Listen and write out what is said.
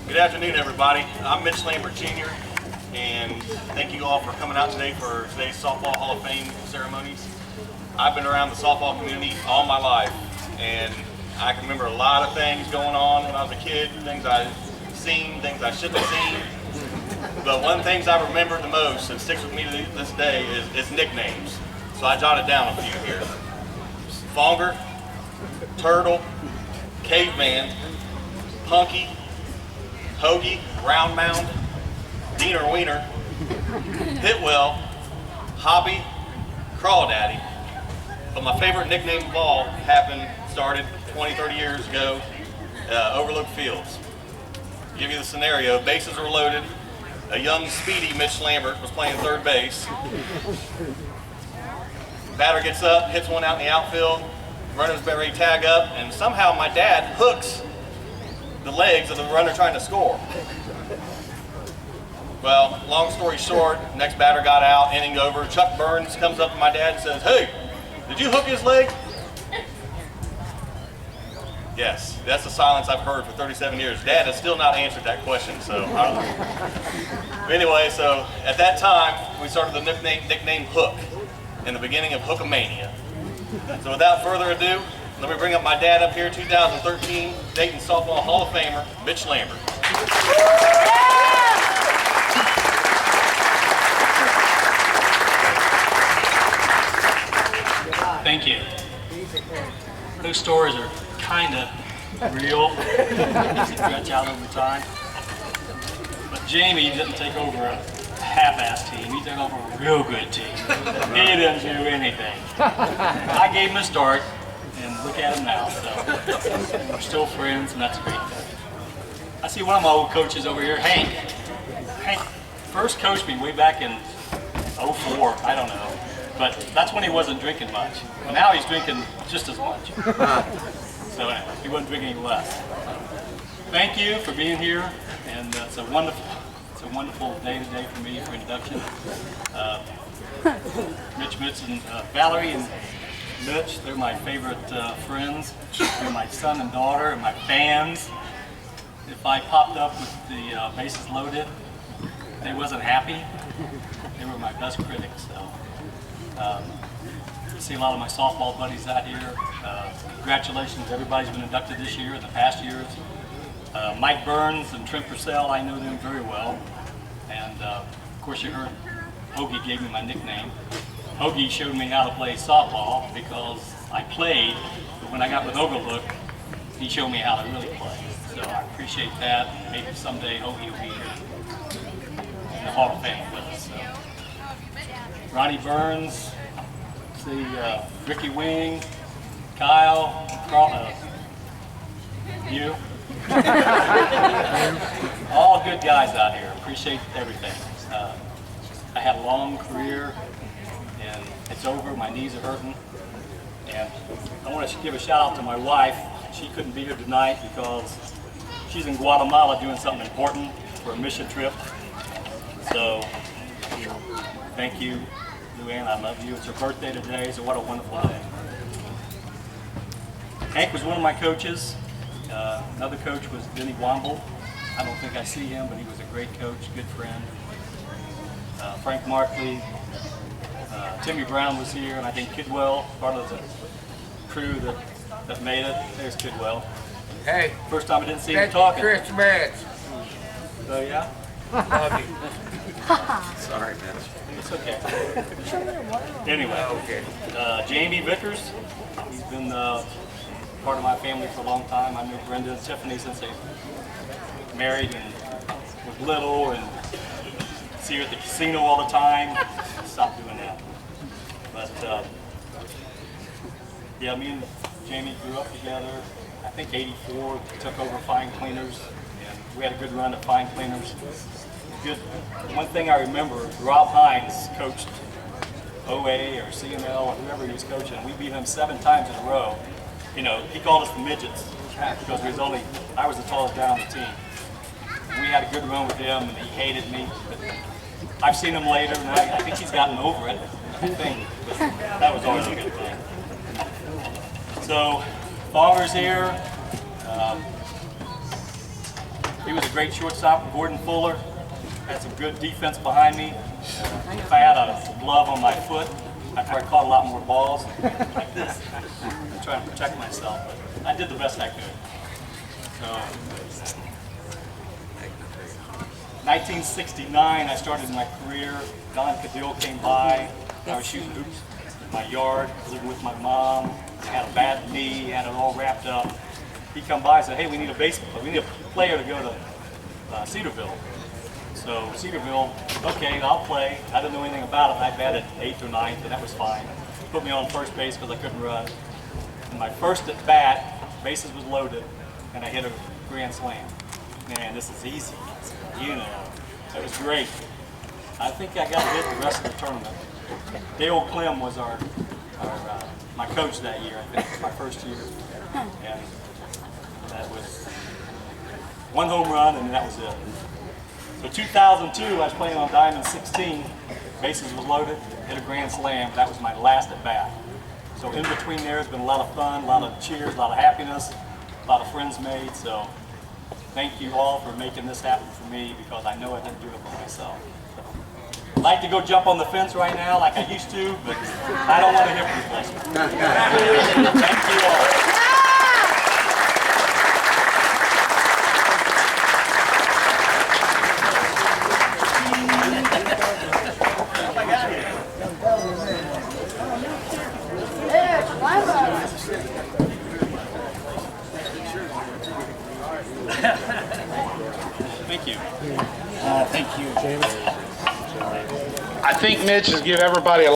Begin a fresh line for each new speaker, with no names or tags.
Good afternoon, everybody. I'm Mitch Lambert, Jr., and thank you all for coming out today for today's Softball Hall of Fame ceremonies. I've been around the softball community all my life, and I can remember a lot of things going on when I was a kid, things I've seen, things I shouldn't have seen. But one of the things I remember the most and sticks with me to this day is nicknames. So I jotted down a few here. Fonger, Turtle, Caveman, Punky, Hoagie, Round Mound, Diener Wiener, Hitwell, Hobby, Crawdaddy. But my favorite nickname of all started 20, 30 years ago, Overlook Fields. To give you the scenario, bases were loaded. A young, speedy Mitch Lambert was playing third base. Batter gets up, hits one out in the outfield, runner's about ready to tag up, and somehow my dad hooks the legs of the runner trying to score. Well, long story short, next batter got out, inning over. Chuck Burns comes up to my dad and says, "Hey, did you hook his leg?" Yes, that's the silence I've heard for 37 years. Dad has still not answered that question, so I don't know. But anyway, so at that time, we started the nickname Hook in the beginning of Hookamania. So without further ado, let me bring up my dad up here, 2013 Dayton Softball Hall of Famer, Mitch Lambert.
Thank you. Those stories are kind of real. They stretch out over time. But Jamie didn't take over a half-assed team. He took over a real good team. He didn't do anything. I gave him a start, and look at him now. So we're still friends, and that's a great thing. I see one of my old coaches over here, Hank. Hank first coached me way back in '04, I don't know. But that's when he wasn't drinking much. Well, now he's drinking just as much. So anyway, he wasn't drinking any less. Thank you for being here, and it's a wonderful day today for me for introduction. Mitch, and Valerie, and Mitch, they're my favorite friends. They're my son and daughter, and my fans. If I popped up with the bases loaded, they wasn't happy. They were my best critics. So. I see a lot of my softball buddies out here. Congratulations, everybody's been inducted this year and the past years. Mike Burns and Trent Purcell, I know them very well. And of course you heard Hoagie gave me my nickname. Hoagie showed me how to play softball because I played, but when I got with Overlook, he showed me how to really play. So I appreciate that. Maybe someday Hoagie will be here in the Hall of Fame with us. So. Ronnie Burns, see Ricky Wing, Kyle, you. All good guys out here. Appreciate everything. I had a long career, and it's over. My knees are hurting. And I want to give a shout out to my wife. She couldn't be here tonight because she's in Guatemala doing something important for a mission trip. So, thank you, Luann, I love you. It's her birthday today, so what a wonderful day. Hank was one of my coaches. Another coach was Vinny Womble. I don't think I see him, but he was a great coach, good friend. Frank Markley, Timmy Brown was here, and I think Kidwell, part of the crew that made it. There's Kidwell.
Hey.
First time I didn't see him talking.
Chris Match.
So yeah?
Love you.
Sorry, Mitch.
It's okay. Anyway,
Okay.
Jamie Vickers, he's been part of my family for a long time. I knew Brenda and Tiffany since they married and was little, and see her at the casino all the time. Stopped doing that. But yeah, me and Jamie grew up together. I think '84 took over Fine Cleaners, and we had a good run at Fine Cleaners. Good. One thing I remember, Rob Hines coached OA or CML or whoever he was coaching. We beat him 7 times in a row. You know, he called us the midgets because I was the tallest guy on the team. And we had a good run with him, and he hated me. But I've seen him later, and I think he's gotten over it. I think, but that was always a good thing. So, Fonger's here. He was a great shortstop. Gordon Fuller had some good defense behind me. If I had a glove on my foot, I probably caught a lot more balls like this. I'm trying to protect myself, but I did the best I could. So, 1969, I started my career. Don Cadill came by. I was shooting hoops in my yard, living with my mom. I had a bad knee, had it all wrapped up. He come by and said, "Hey, we need a baseball player. We need a player to go to Cedarville." So Cedarville, okay, I'll play. I didn't know anything about it. I batted 8th or 9th, and that was fine. Put me on first base because I couldn't run. And my first at bat, bases was loaded, and I hit a grand slam. Man, this is easy. You know, it was great. I think I got hit the rest of the tournament. Dale Clem was my coach that year. I think my first year, and that was one home run, and that was it. So 2002, I was playing on Diamond 16. Bases was loaded, hit a grand slam. That was my last at bat. So in between there has been a lot of fun, a lot of cheers, a lot of happiness, a lot of friends made. So thank you all for making this happen for me, because I know I didn't do it by myself. I'd like to go jump on the fence right now like I used to, but I don't want to hip replacement. Thank you all. Thank you.
Thank you, James. I think Mitch has given everybody a